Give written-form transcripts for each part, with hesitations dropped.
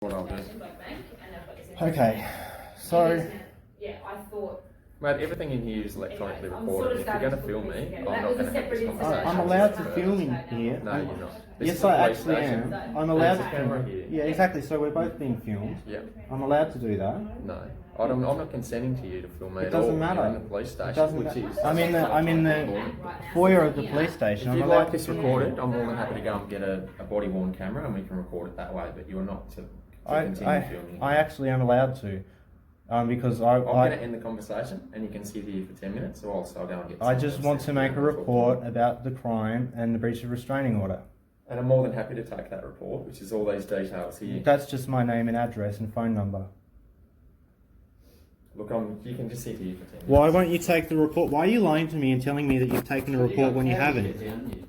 What I'll do. Okay, so Yeah, I thought. Mate, everything in here is electronically recorded. If you're going to film me, I'm not going to have this conversation. I'm allowed to film in here. No, you're not. This Yes, is a I police actually station. am. I'm allowed There's to a camera film. here. Yeah, exactly. So we're both being filmed. Yeah. I'm allowed to do that. No, I'm not consenting to you to film me It at all. doesn't matter. You're in the police station, It doesn't which matter. is. I'm in the foyer of the police station. If I'm you'd allowed like this recorded, I'm more than happy to go and get a body worn camera and we can record it that way. But you're not to continue filming. I actually am allowed to, because I'm going to end the conversation and you can sit here for 10 minutes, or else I'll go and get. I just want to make a report about the crime and the breach of restraining order. And I'm more than happy to take that report, which is all these details here. That's just my name and address and phone number. Look, you can just sit here for 10 minutes. Why won't you take the report? Why are you lying to me and telling me that you've taken the report when you haven't?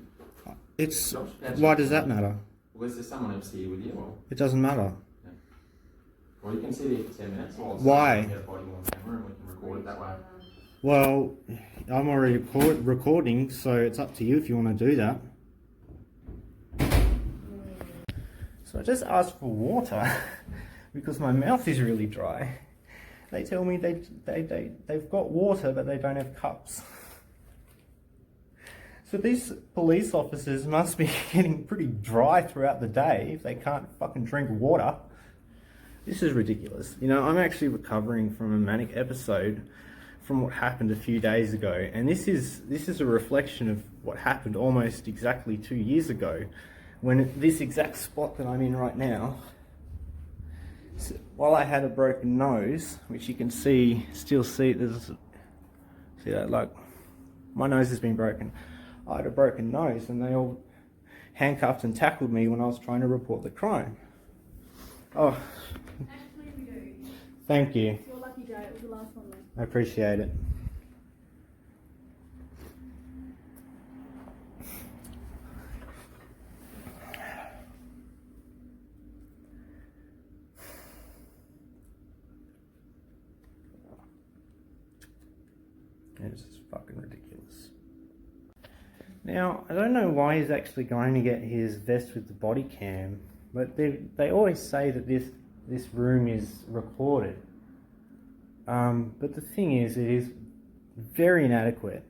It's why does that matter? Was there someone else here with you? Or? It doesn't matter. Yeah. Well, you can sit here for 10 minutes. Or Why? Get a body worn camera and we can record it that way. Well, I'm already recording, so it's up to you if you want to do that. So I just asked for water because my mouth is really dry. They tell me they've got water, but they don't have cups. So these police officers must be getting pretty dry throughout the day if they can't fucking drink water. This is ridiculous. You know, I'm actually recovering from a manic episode from what happened a few days ago, and this is a reflection of what happened almost exactly 2 years ago, when this exact spot that I'm in right now, while I had a broken nose, which you can still see that, like, my nose has been broken. I had a broken nose and they all handcuffed and tackled me when I was trying to report the crime. Oh, thank you. It's your lucky day, it was the last one, mate. I appreciate it. It's fucking ridiculous. Now, I don't know why he's actually going to get his vest with the body cam, but they always say that this room is recorded. But the thing is, it is very inadequate.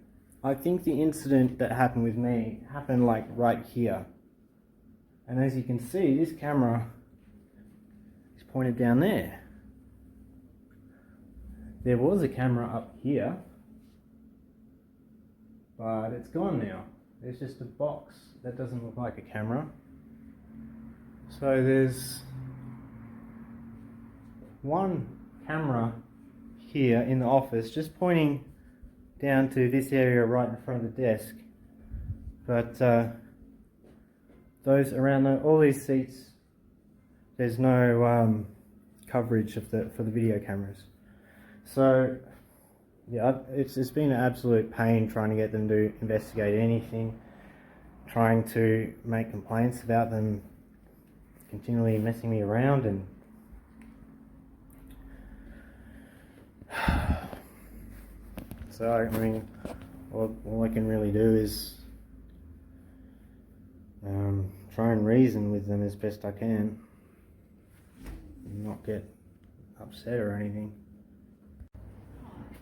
I think the incident that happened with me happened like right here. And as you can see, this camera is pointed down there. There was a camera up here, but it's gone now. There's just a box that doesn't look like a camera. So there's one camera here in the office just pointing down to this area right in front of the desk. But those around all these seats, there's no coverage of for the video cameras. So yeah, it's been an absolute pain trying to get them to investigate anything, trying to make complaints about them continually messing me around, and so I mean, all I can really do is try and reason with them as best I can, and not get upset or anything.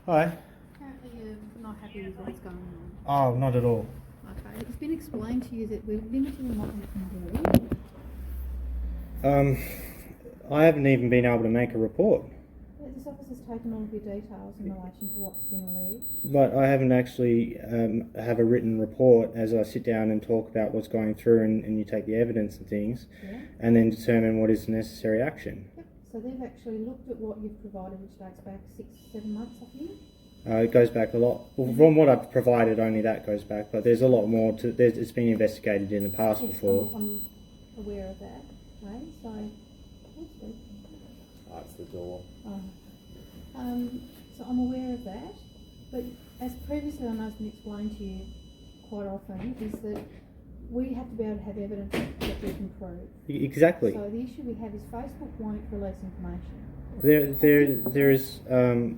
Hi. Apparently you're not happy with what's going on. Oh, not at all. Okay, it's been explained to you that we're limited in what we can do. I haven't even been able to make a report. This officer's taken all of your details in relation to what's been alleged. But I haven't actually have a written report as I sit down and talk about what's going through, and you take the evidence and things, Yeah. and then determine what is the necessary action. Yep. So they've actually looked at what you've provided, which dates back 6-7 months, I think. It goes back a lot. Well, from what I've provided, only that goes back, but there's a lot more to. It's been investigated in the past Yes, before. I'm aware of that. Okay, so what's that? That's the door. Oh. So I'm aware of that, but as previously I know has been explained to you quite often, is that we have to be able to have evidence that we can prove. Exactly. So the issue we have is Facebook won't release information. There is.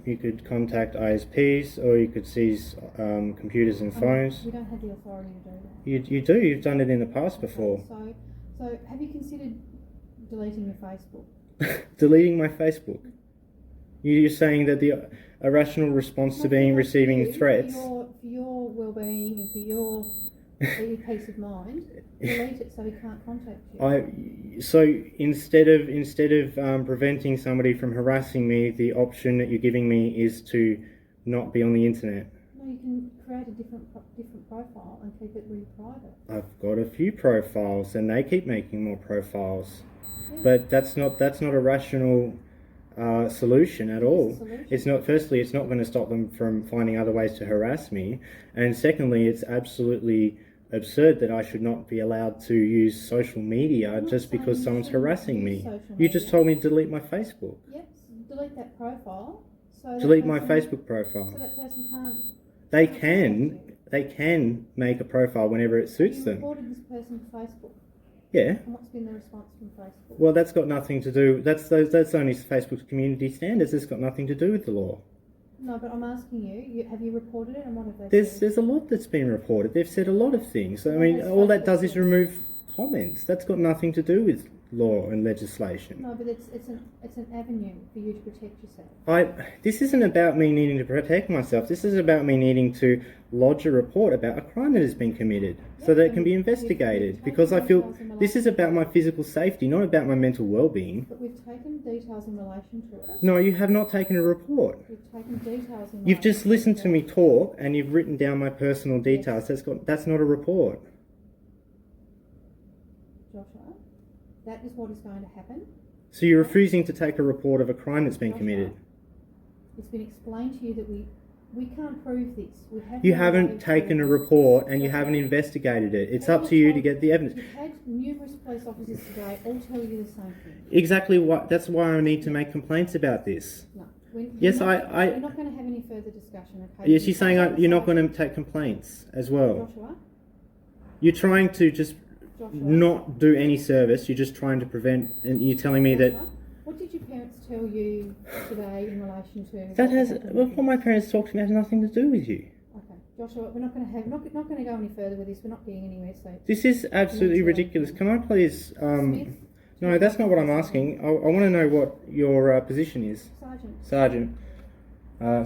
You could contact ISPs, or you could seize computers and phones. We don't have the authority to do that. You do. You've done it in the past before. So have you considered deleting your Facebook? Deleting my Facebook. You're saying that the irrational response to receiving threats. For your well-being and for your peace of mind, delete it so he can't contact you. So instead of preventing somebody from harassing me, the option that you're giving me is to not be on the internet. No, you can create a different profile and keep it really private. I've got a few profiles, and they keep making more profiles, Yeah. but that's not a rational solution at all. It's not. Firstly, it's not going to stop them from finding other ways to harass me, and secondly, it's absolutely absurd that I should not be allowed to use social media just because someone's harassing me. You just told me to delete my Facebook. Yep, delete that profile. So Delete my Facebook profile. So that person can't. They can make a profile whenever it suits You them. reported this person to Facebook. Yeah. And what's been the response from Facebook? Well, that's got nothing to do. That's only Facebook's community standards. It's got nothing to do with the law. No, but I'm asking you. Have you reported it, and what have they said? There's a lot that's been reported. They've said a lot of things. I mean, all that does is remove comments. That's got nothing to do with law and legislation. No, but it's an avenue for you to protect yourself. This isn't about me needing to protect myself. This is about me needing to lodge a report about a crime that has been committed, so that it can be investigated. Because I feel this is about my physical safety, not about my mental well-being. But we've taken details in relation to it. No, you have not taken a report. We've taken details in. You've just listened to me talk, and you've written down my personal details. That's not a report. Joshua, that is what is going to happen. So you're refusing to take a report of a crime that's been committed. It's been explained to you that we can't prove this. You haven't taken a report, and you haven't investigated it. It's up to you to get the evidence. You've had numerous police officers today all tell you the same thing. Exactly what. That's why I need to make complaints about this. No. Yes, we're not going to have any further discussion. Okay? Yes, you're saying you're not going to take complaints as well. Joshua? You're trying to just not do any service. You're just trying to prevent, and you're telling me that. What did your parents tell you today in relation to? That has. Well, what my parents talked to me has nothing to do with you. Okay, Joshua, we're not going to have not going to go any further with this. We're not getting anywhere. So this is absolutely ridiculous. Can I please? No, that's not what I'm asking. I want to know what your position is. Sergeant.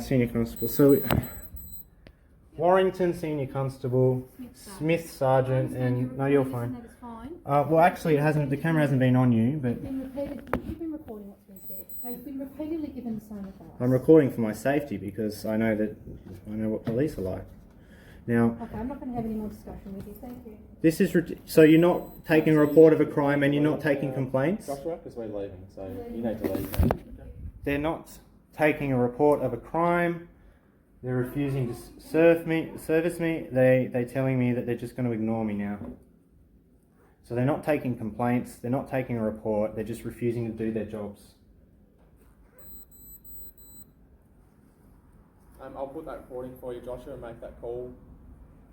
Senior Constable. So, Warrington Senior Constable, Smith Sergeant, and no, you're fine. Well, actually, it hasn't. The camera hasn't been on you, but you've been recording what's been said. Okay, you've been repeatedly given the same advice. I'm recording for my safety because I know what police are like. Now, okay, I'm not going to have any more discussion with you. Thank you. This is so you're not taking a report of a crime and you're not taking complaints. Joshua, because we're leaving, so you need to leave. They're not taking a report of a crime. They're refusing to service me. They're telling me that they're just going to ignore me now. So they're not taking complaints. They're not taking a report. They're just refusing to do their jobs. I'll put that recording for you, Joshua, and make that call.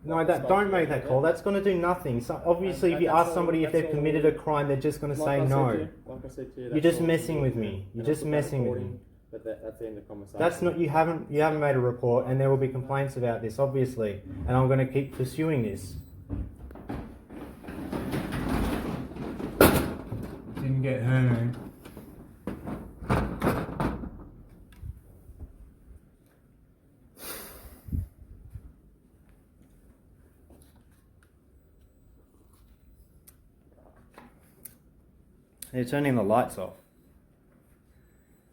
No, don't make that call. That's going to do nothing. So obviously, if you ask somebody if they've committed a crime, they're just going to say no. Like I said to you, You're just messing with me. You're just messing with me. But that's the end of the conversation. That's not. You haven't made a report, and there will be complaints about this, obviously. And I'm going to keep pursuing this. Didn't get her name. They're turning the lights off.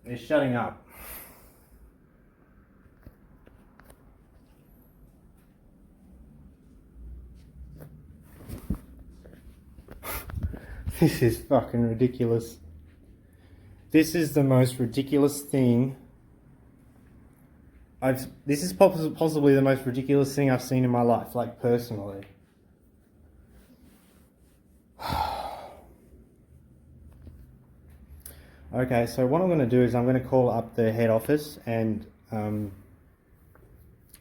They're shutting up. This is fucking ridiculous. This is the most ridiculous thing this is possibly the most ridiculous thing I've seen in my life, like personally. Okay, so what I'm going to do is I'm going to call up the head office and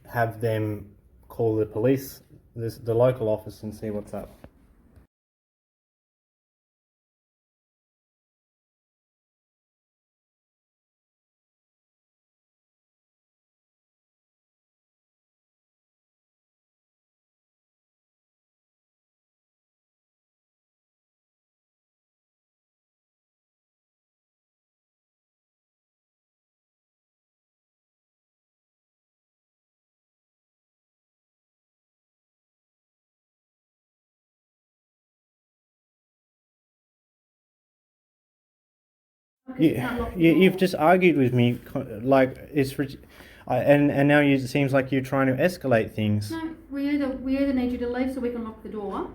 have them call the police, the local office, and see what's up. You've just argued with me, like and now it seems like you're trying to escalate things. No, we either need you to leave so we can lock the door.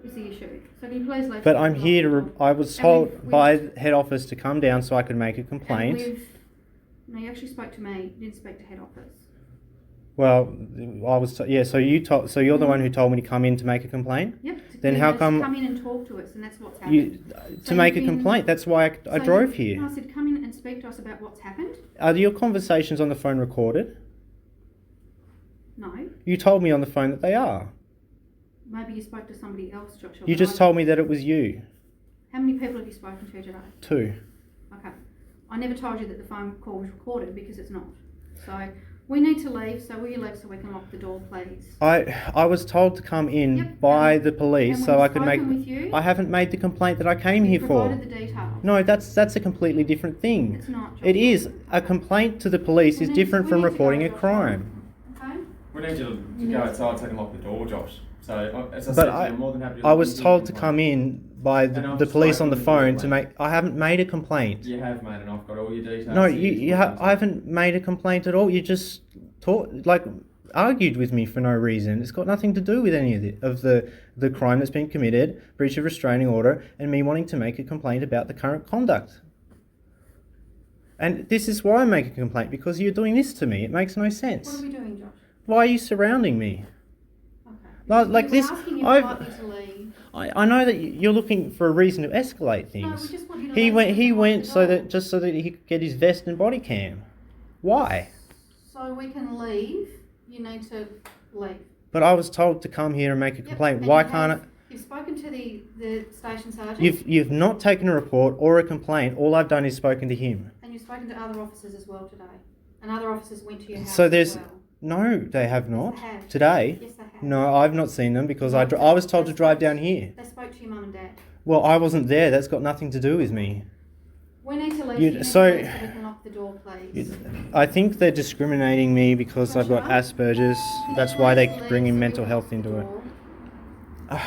Is the issue. So can you please leave? But I'm here to. I was told by head office to come down so I could make a complaint. No, you actually spoke to me. You didn't speak to head office. Well, I was. So you're the one who told me to come in to make a complaint. Yep. Then how come? Come in and talk to us, and that's what's happened. To make a complaint. That's why I drove here. No, I said come in and speak to us about what's happened. Are your conversations on the phone recorded? No. You told me on the phone that they are. Maybe you spoke to somebody else, Joshua. You just told me that it was you. How many people have you spoken to today? 2. Okay. I never told you that the phone call was recorded because it's not. So we need to leave. So will you leave so we can lock the door, please? I was told to come in by the police so I could make. With you, I haven't made the complaint that I came here for. Provided the details. No, that's a completely different thing. It's not. It is. A complaint to the police is different from reporting a crime. Okay. We need you to go outside so I can lock the door, Josh. So, as I But said, I'm more than happy to I was told to come in by And I've the police on the spoken with phone you, to make. I haven't made a complaint. You have, mate, and I've got all your details. No, I haven't made a complaint at all. You just argued with me for no reason. It's got nothing to do with any of the crime that's been committed, breach of restraining order, and me wanting to make a complaint about the current conduct. And this is why I'm making a complaint, because you're doing this to me. It makes no sense. What are we doing, Josh? Why are you surrounding me? Okay. Like this, asking you politely to leave. I know that you're looking for a reason to escalate things. No, we just want you to He leave He so went so that that he could get his vest and body cam. Why? So we can leave. You need to leave. But I was told to come here and make a complaint. And Why can't I? You've spoken to the station sergeant. You've not taken a report or a complaint. All I've done is spoken to him. And you've spoken to other officers as well today. And other officers went to your house So there's as well. no, they have not. Yes, they have. Today. Yes, they have. No, I've not seen them because I was told to drive down here. They spoke to your mum and dad. Well, I wasn't there. That's got nothing to do with me. We need to leave. You- You so- need to leave so we can lock the door, please. I think they're discriminating me because I've got Asperger's. That's why they're Please bringing leave mental so we health can into lock it. the door.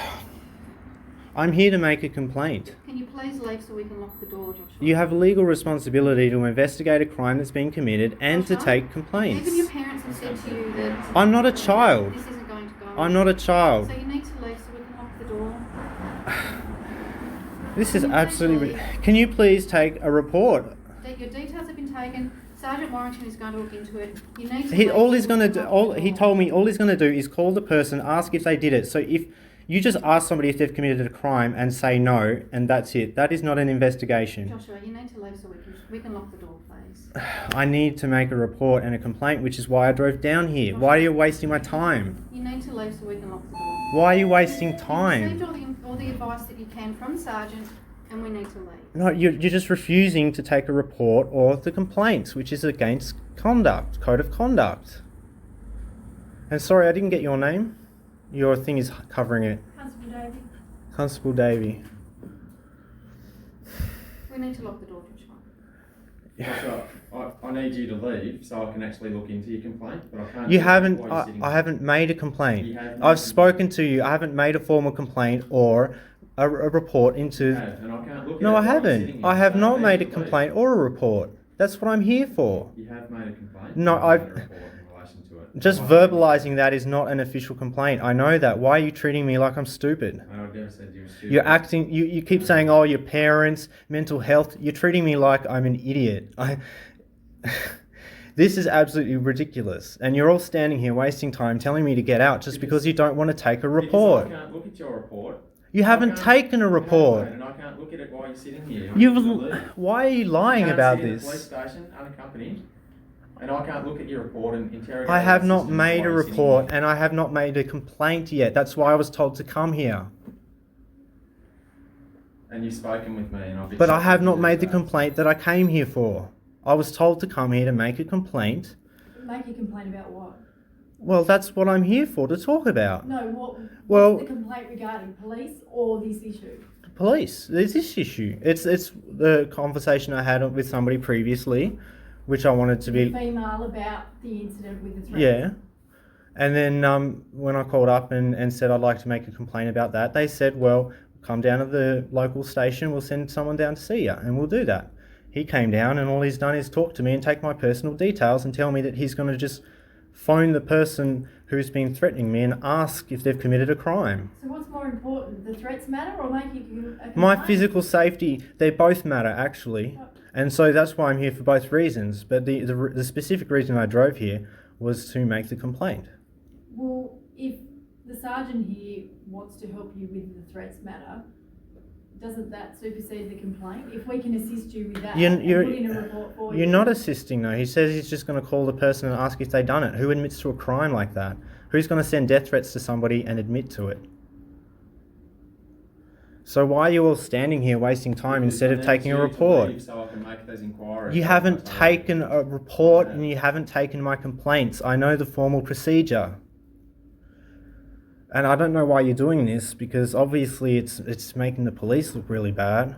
I'm here to make a complaint. Can you please leave so we can lock the door, Joshua? You have a legal responsibility to investigate a crime that's been committed and to Joshua, take complaints. Even your parents have said to you that I'm not a child. this isn't going to go. I'm not a child. So you need to leave so we can lock the door. This is absolutely. Can you please take a report? That your details have been taken. Sergeant Warrington is going to look into it. You need to He leave all so he's we gonna can do. lock All the he door. told me. All he's gonna do is call the person, ask if they did it. So if you just ask somebody if they've committed a crime and say no, and that's it. That is not an investigation. Joshua, you need to leave so we can lock the door, please. I need to make a report and a complaint, which is why I drove down here. Why are you wasting my time? You need to leave so we can lock the door. Why are you wasting You've time? received all the advice that you can from Sergeant, and we need to leave. No, you're just refusing to take a report or the complaints, which is against conduct, code of conduct. And sorry, I didn't get your name. Your thing is covering it. Constable Davey. Constable Davey. We need to lock the door, Joshua. Joshua, I need you to leave so I can actually look into your complaint, but I can't. You do it haven't. while you're sitting I haven't made a complaint. You have I've made- spoken to you. I haven't made a formal complaint or a report into. You have, and I can't look at No, it I while you're haven't. sitting I here, have so not need made a you to leave. complaint or a report. That's what I'm here for. You have made a complaint. No, You I've- made a report in relation to it. Just verbalizing that is not an official complaint. I know that. Why are you treating me like I'm stupid? And I've never said you were stupid. You're acting. You keep saying, "Oh, your parents, mental health." You're treating me like I'm an idiot. This is absolutely ridiculous. And you're all standing here wasting time telling me to get out just because you don't want to take a report. Because I can't look at your report. You haven't taken a You have, report. mate, and I can't look at it while you're sitting here. Why are you lying Can't about sit in the police this? station unaccompanied, and I can't look at your report and interrogate. I have the not system made a while you're sitting report here. and I have not made a complaint yet. That's why I was told to come here. And you've spoken with me, and I've. But I have accepted not you made the that. complaint that I came here for. I was told to come here to make a complaint. Make a complaint about what? Well, that's what I'm here for, to talk about. No, Well- what's the complaint regarding? Police or this issue? Police. There's this issue. It's the conversation I had with somebody previously, which I wanted to be. Female about the incident with the threat. Yeah. And then when I called up and said I'd like to make a complaint about that, they said, well, come down to the local station, we'll send someone down to see you, and we'll do that. He came down and all he's done is talk to me and take my personal details and tell me that he's going to just phone the person who's been threatening me and ask if they've committed a crime. So what's more important, the threats matter or making a complaint? My physical safety, they both matter actually. And so that's why I'm here for both reasons. But the specific reason I drove here was to make the complaint. Well, if the sergeant here wants to help you with the threats matter, doesn't that supersede the complaint? If we can assist you with that and put in a report for you. You're not assisting though. He says he's just going to call the person and ask if they've done it. Who admits to a crime like that? Who's going to send death threats to somebody and admit to it? So why are you all standing here wasting time instead of taking a report? So I can make those inquiries. You haven't taken a report and you haven't taken my complaints. I know the formal procedure. And I don't know why you're doing this, because obviously it's making the police look really bad.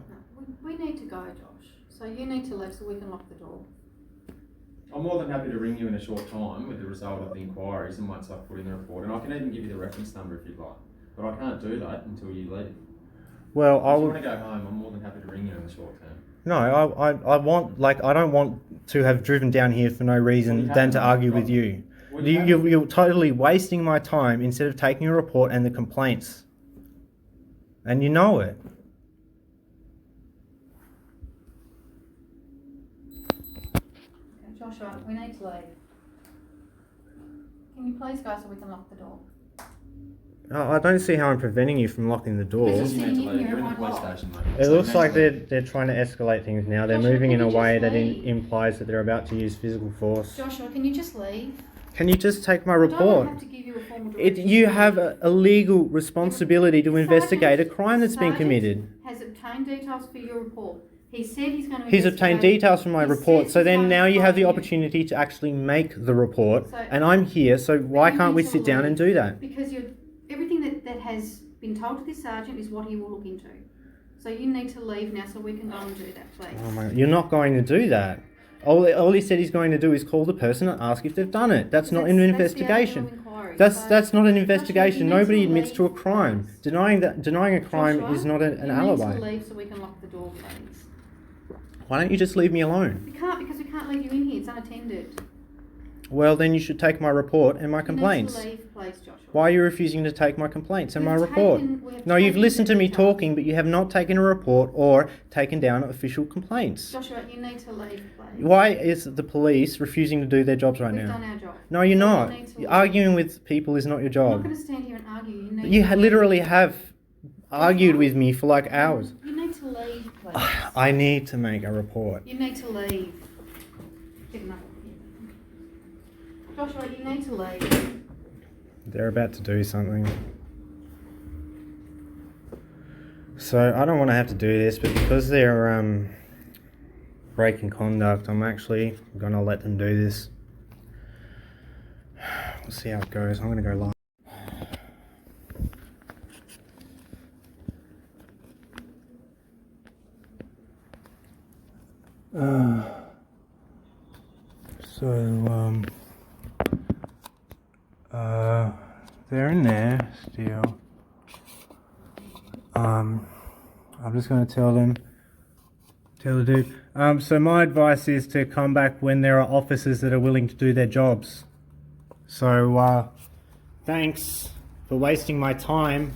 We need to go, Josh. So you need to leave so we can lock the door. I'm more than happy to ring you in a short time with the result of the inquiries and once I've put in the report. And I can even give you the reference number if you'd like. But I can't do that until you leave. Well, If you want to go home, I'm more than happy to ring you in the short term. No, I don't want to have driven down here for no reason than to argue with you. You're totally wasting my time instead of taking a report and the complaints. And you know it. Okay, Joshua, we need to leave. Can you please go so we can lock the door? I don't see how I'm preventing you from locking the door. Because You need to sitting in leave. here You're in the at police my block. station, mate. It looks like they're trying to escalate things now. They're Joshua, moving in can a you way just that leave? implies that they're about to use physical force. Joshua, can you just leave? Can you just take my I report? don't have to give you a formal direction. You have a legal responsibility to Sergeant- investigate a crime that's been Sergeant committed. has obtained details for your report. He said he's going to He's obtained investigate- details from my He report, says so he's then going to now you have the phone you. opportunity to actually make the report, So- and I'm here, so why you can't we need to sit down and leave. do that? Because everything that has been told to this sergeant is what he will look into. So you need to leave now so we can go and do that, please. Oh my God, you're not going to do that. All he said he's going to do is call the person and ask if they've done it. That's not an the investigation. actual inquiry. That's not an Joshua, investigation. you need Nobody to admits leave, to a crime. please. Denying a crime Joshua, is not an you alibi. need to leave so we can lock the door, please. Why don't you just leave me alone? We can't because we can't leave you in here. It's unattended. Well, then you should take my report and my complaints. You need to leave, please, Joshua. Why are you refusing to take my complaints and my We've report? taken- No, you've taken listened the to me details. talking, but you have not taken a report or taken down official complaints. Joshua, you need to leave, please. Why is the police refusing to do their jobs right We've now? done our job. No, you're So you not. need to leave. Arguing with people is not your I'm not job. going to stand here and argue. You need You to leave. literally have argued with me for like hours. You need to leave, please. I need to make a report. You need to leave. Get him up here. Joshua, you need to leave. They're about to do something. So I don't want to have to do this, but because they're breaking conduct, I'm actually going to let them do this. We'll see how it goes. I'm going to go live. They're in there still. I'm just going to tell the dude. So my advice is to come back when there are officers that are willing to do their jobs. So, thanks for wasting my time.